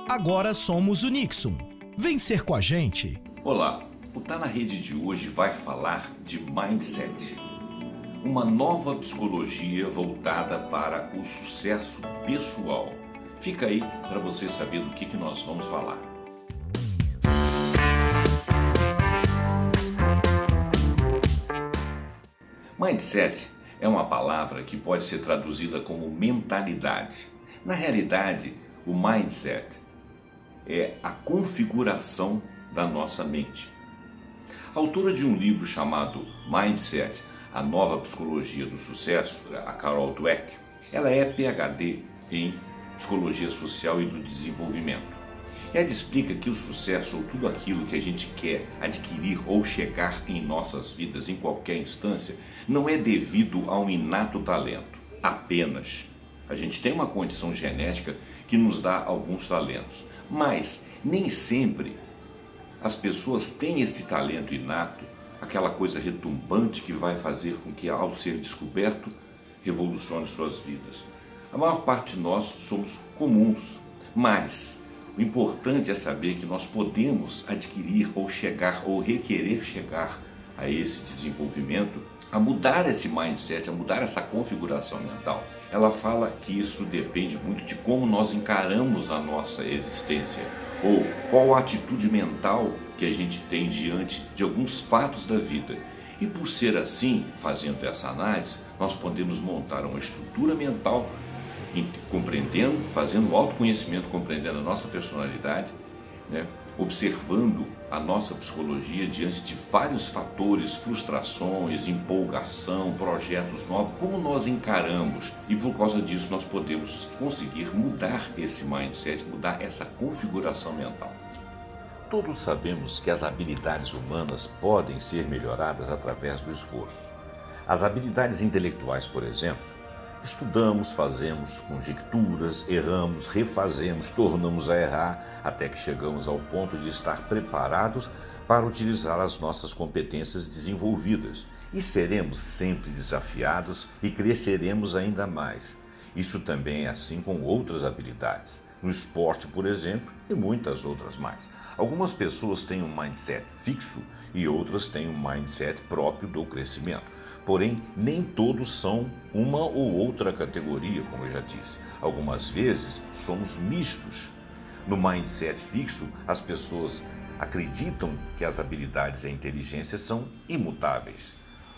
Agora somos o Nixon. Vem ser com a gente. Olá, o Tá na Rede de hoje vai falar de Mindset, uma nova psicologia voltada para o sucesso pessoal. Fica aí para você saber do que nós vamos falar. Mindset é uma palavra que pode ser traduzida como mentalidade. Na realidade, o mindset é a configuração da nossa mente. A autora de um livro chamado Mindset, a nova psicologia do sucesso, a Carol Dweck, ela é PhD em psicologia social e do desenvolvimento. Ela explica que o sucesso, ou tudo aquilo que a gente quer adquirir ou chegar em nossas vidas, em qualquer instância, não é devido a um inato talento, apenas. A gente tem uma condição genética que nos dá alguns talentos, mas nem sempre as pessoas têm esse talento inato, aquela coisa retumbante que vai fazer com que, ao ser descoberto, revolucione suas vidas. A maior parte de nós somos comuns, mas o importante é saber que nós podemos adquirir ou chegar ou requerer chegar a esse desenvolvimento, a mudar esse mindset, a mudar essa configuração mental. Ela fala que isso depende muito de como nós encaramos a nossa existência, ou qual a atitude mental que a gente tem diante de alguns fatos da vida. E por ser assim, fazendo essa análise, nós podemos montar uma estrutura mental, compreendendo, fazendo autoconhecimento, compreendendo a nossa personalidade, observando a nossa psicologia diante de vários fatores, frustrações, empolgação, projetos novos, como nós encaramos. E por causa disso nós podemos conseguir mudar esse mindset, mudar essa configuração mental. Todos sabemos que as habilidades humanas podem ser melhoradas através do esforço. As habilidades intelectuais, por exemplo, estudamos, fazemos conjecturas, erramos, refazemos, tornamos a errar, até que chegamos ao ponto de estar preparados para utilizar as nossas competências desenvolvidas. E seremos sempre desafiados e cresceremos ainda mais. Isso também é assim com outras habilidades. No esporte, por exemplo, e muitas outras mais. Algumas pessoas têm um mindset fixo e outras têm um mindset próprio do crescimento. Porém, nem todos são uma ou outra categoria, como eu já disse. Algumas vezes somos mistos. No mindset fixo, as pessoas acreditam que as habilidades e a inteligência são imutáveis.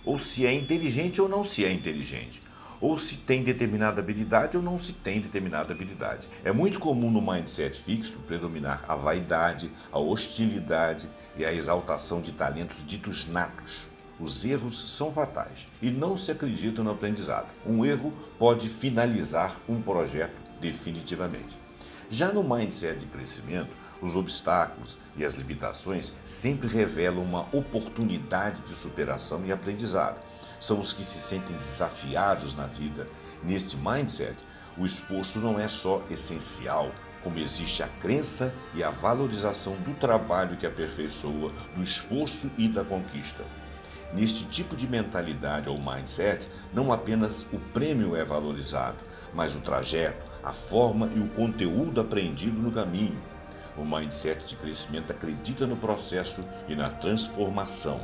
Ou se é inteligente ou não se é inteligente. Ou se tem determinada habilidade ou não se tem determinada habilidade. É muito comum no mindset fixo predominar a vaidade, a hostilidade e a exaltação de talentos ditos natos. Os erros são fatais e não se acredita no aprendizado. Um erro pode finalizar um projeto definitivamente. Já no mindset de crescimento, os obstáculos e as limitações sempre revelam uma oportunidade de superação e aprendizado. São os que se sentem desafiados na vida. Neste mindset, o esforço não é só essencial, como existe a crença e a valorização do trabalho que aperfeiçoa, do esforço e da conquista. Neste tipo de mentalidade ou mindset, não apenas o prêmio é valorizado, mas o trajeto, a forma e o conteúdo aprendido no caminho. O mindset de crescimento acredita no processo e na transformação.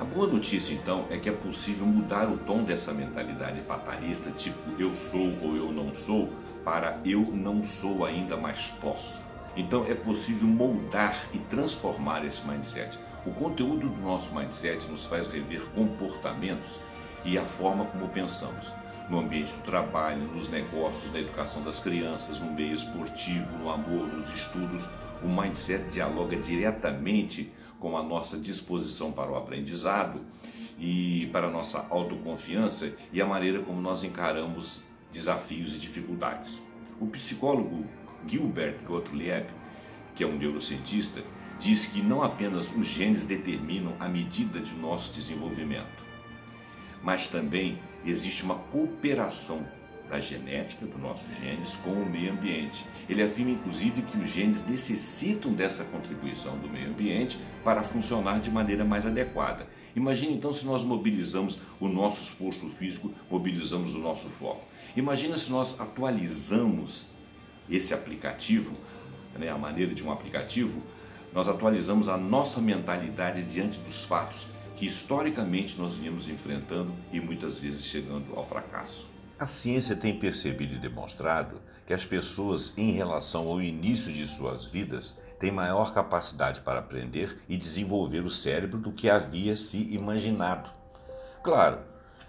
A boa notícia, então, é que é possível mudar o tom dessa mentalidade fatalista, tipo eu sou ou eu não sou, para eu não sou ainda, mas posso. Então é possível moldar e transformar esse mindset. O conteúdo do nosso mindset nos faz rever comportamentos e a forma como pensamos. No ambiente do trabalho, nos negócios, na educação das crianças, no meio esportivo, no amor, nos estudos, o mindset dialoga diretamente com a nossa disposição para o aprendizado e para a nossa autoconfiança e a maneira como nós encaramos desafios e dificuldades. O psicólogo Gilbert Gottlieb, que é um neurocientista, diz que não apenas os genes determinam a medida de nosso desenvolvimento, mas também existe uma cooperação da genética, dos nossos genes, com o meio ambiente. Ele afirma, inclusive, que os genes necessitam dessa contribuição do meio ambiente para funcionar de maneira mais adequada. Imagine, então, se nós mobilizamos o nosso esforço físico, mobilizamos o nosso foco. Imagina se nós atualizamos esse aplicativo né, a maneira de um aplicativo, nós atualizamos a nossa mentalidade diante dos fatos que historicamente nós viemos enfrentando e muitas vezes chegando ao fracasso. A ciência tem percebido e demonstrado que as pessoas, em relação ao início de suas vidas, têm maior capacidade para aprender e desenvolver o cérebro do que havia se imaginado. Claro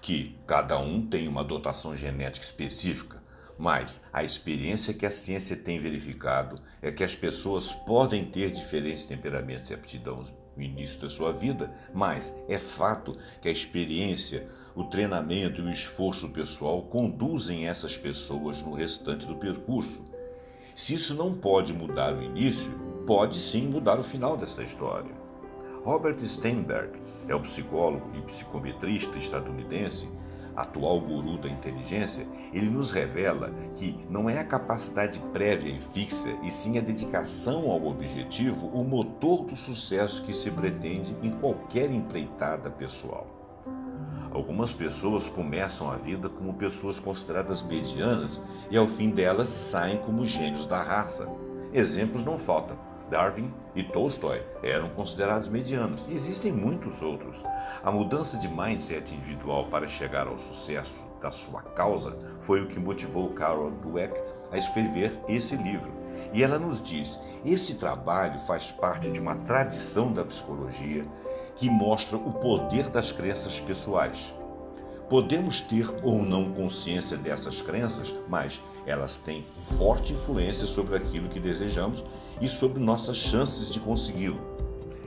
que cada um tem uma dotação genética específica, mas a experiência que a ciência tem verificado é que as pessoas podem ter diferentes temperamentos e aptidões no início da sua vida, mas é fato que a experiência, o treinamento e o esforço pessoal conduzem essas pessoas no restante do percurso. Se isso não pode mudar o início, pode sim mudar o final dessa história. Robert Sternberg é um psicólogo e psicometrista estadunidense, atual guru da inteligência. Ele nos revela que não é a capacidade prévia e fixa, e sim a dedicação ao objetivo, o motor do sucesso que se pretende em qualquer empreitada pessoal. Algumas pessoas começam a vida como pessoas consideradas medianas e ao fim delas saem como gênios da raça. Exemplos não faltam. Darwin e Tolstói eram considerados medianos. Existem muitos outros. A mudança de mindset individual para chegar ao sucesso da sua causa foi o que motivou Carol Dweck a escrever esse livro. E ela nos diz: esse trabalho faz parte de uma tradição da psicologia que mostra o poder das crenças pessoais. Podemos ter ou não consciência dessas crenças, mas elas têm forte influência sobre aquilo que desejamos e sobre nossas chances de consegui-lo.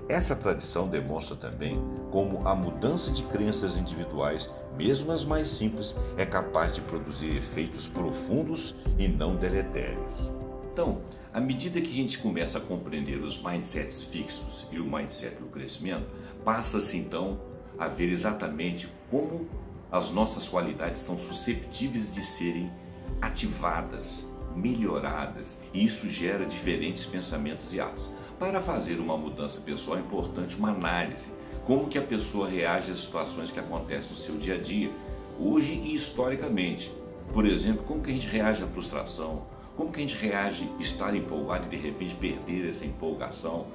Essa tradição demonstra também como a mudança de crenças individuais, mesmo as mais simples, é capaz de produzir efeitos profundos e não deletérios. Então, à medida que a gente começa a compreender os mindsets fixos e o mindset do crescimento, passa-se então a ver exatamente como as nossas qualidades são susceptíveis de serem ativadas, melhoradas, e isso gera diferentes pensamentos e atos. Para fazer uma mudança pessoal é importante uma análise, como que a pessoa reage às situações que acontecem no seu dia a dia, hoje e historicamente. Por exemplo, como que a gente reage à frustração, como que a gente reage a estar empolgado e de repente perder essa empolgação,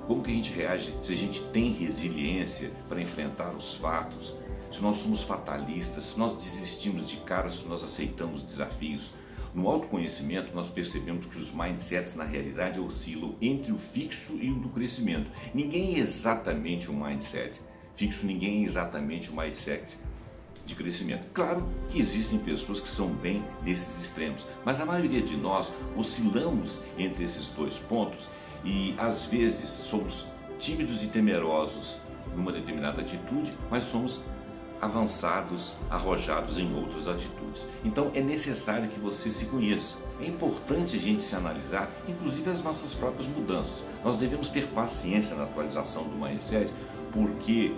como que a gente reage se a gente tem resiliência para enfrentar os fatos, se nós somos fatalistas, se nós desistimos de cara, se nós aceitamos desafios. No autoconhecimento, nós percebemos que os mindsets, na realidade, oscilam entre o fixo e o do crescimento. Ninguém é exatamente um mindset fixo, ninguém é exatamente um mindset de crescimento. Claro que existem pessoas que são bem nesses extremos, mas a maioria de nós oscilamos entre esses dois pontos e, às vezes, somos tímidos e temerosos numa determinada atitude, mas somos avançados, arrojados em outras atitudes. Então é necessário que você se conheça. É importante a gente se analisar, inclusive as nossas próprias mudanças. Nós devemos ter paciência na atualização do mindset, porque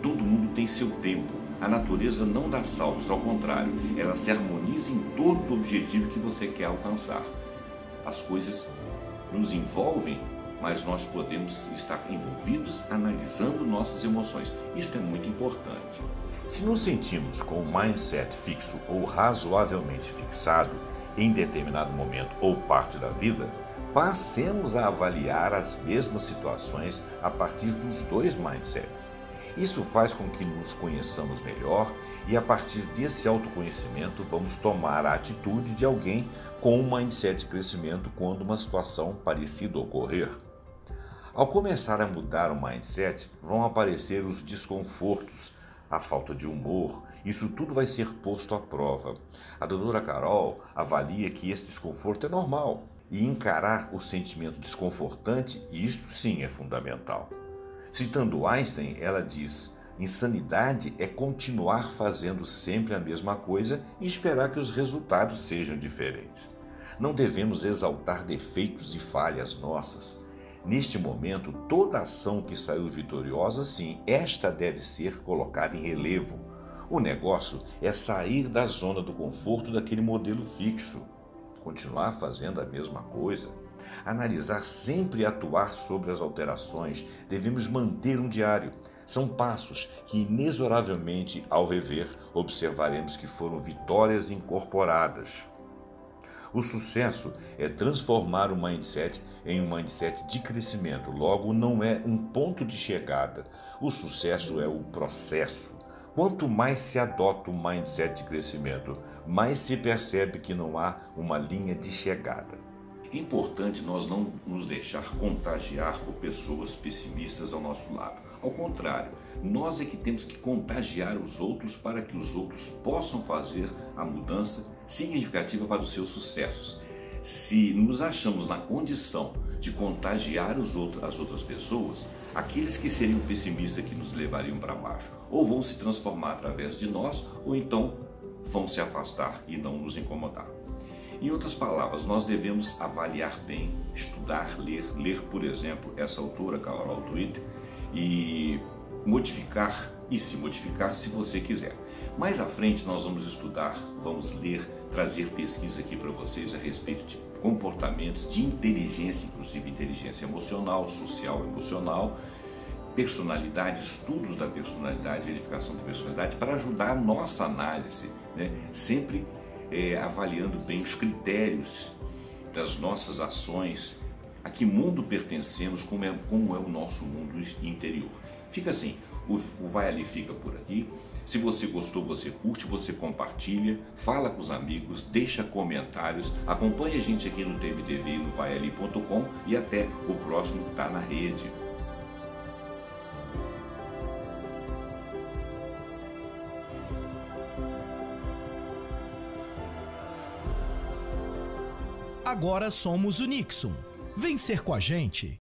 todo mundo tem seu tempo. A natureza não dá saltos, ao contrário, ela se harmoniza em torno do objetivo que você quer alcançar. As coisas nos envolvem, mas nós podemos estar envolvidos analisando nossas emoções. Isso é muito importante. Se nos sentimos com um mindset fixo ou razoavelmente fixado em determinado momento ou parte da vida, passemos a avaliar as mesmas situações a partir dos dois mindsets. Isso faz com que nos conheçamos melhor e, a partir desse autoconhecimento, vamos tomar a atitude de alguém com um mindset de crescimento quando uma situação parecida ocorrer. Ao começar a mudar o mindset, vão aparecer os desconfortos, a falta de humor. Isso tudo vai ser posto à prova. A doutora Carol avalia que esse desconforto é normal e encarar o sentimento desconfortante, isto sim é fundamental. Citando Einstein, ela diz: insanidade é continuar fazendo sempre a mesma coisa e esperar que os resultados sejam diferentes. Não devemos exaltar defeitos e falhas nossas. Neste momento, toda ação que saiu vitoriosa, sim, esta deve ser colocada em relevo. O negócio é sair da zona do conforto daquele modelo fixo, continuar fazendo a mesma coisa, analisar sempre e atuar sobre as alterações. Devemos manter um diário. São passos que, inexoravelmente, ao rever, observaremos que foram vitórias incorporadas. O sucesso é transformar o mindset em um mindset de crescimento. Logo, não é um ponto de chegada. O sucesso é o processo. Quanto mais se adota o mindset de crescimento, mais se percebe que não há uma linha de chegada. É importante nós não nos deixar contagiar por pessoas pessimistas ao nosso lado. Ao contrário, nós é que temos que contagiar os outros para que os outros possam fazer a mudança significativa para os seus sucessos. Se nos achamos na condição de contagiar as outras pessoas, aqueles que seriam pessimistas que nos levariam para baixo, ou vão se transformar através de nós, ou então vão se afastar e não nos incomodar. Em outras palavras, nós devemos avaliar bem, estudar, ler, por exemplo, essa autora, Carol Dweck, e se modificar se você quiser. Mais à frente nós vamos estudar, vamos ler, trazer pesquisa aqui para vocês a respeito de comportamentos, de inteligência, inclusive inteligência emocional, social, emocional, personalidade, estudos da personalidade, verificação da personalidade, para ajudar a nossa análise, né? Sempre avaliando bem os critérios das nossas ações, a que mundo pertencemos, como é o nosso mundo interior. Fica assim, o Vai Ali fica por aqui. Se você gostou, você curte, você compartilha, fala com os amigos, deixa comentários, acompanhe a gente aqui no TMTV e no vaiali.com e até o próximo Tá na Rede. Agora somos o Nixon. Vem ser com a gente.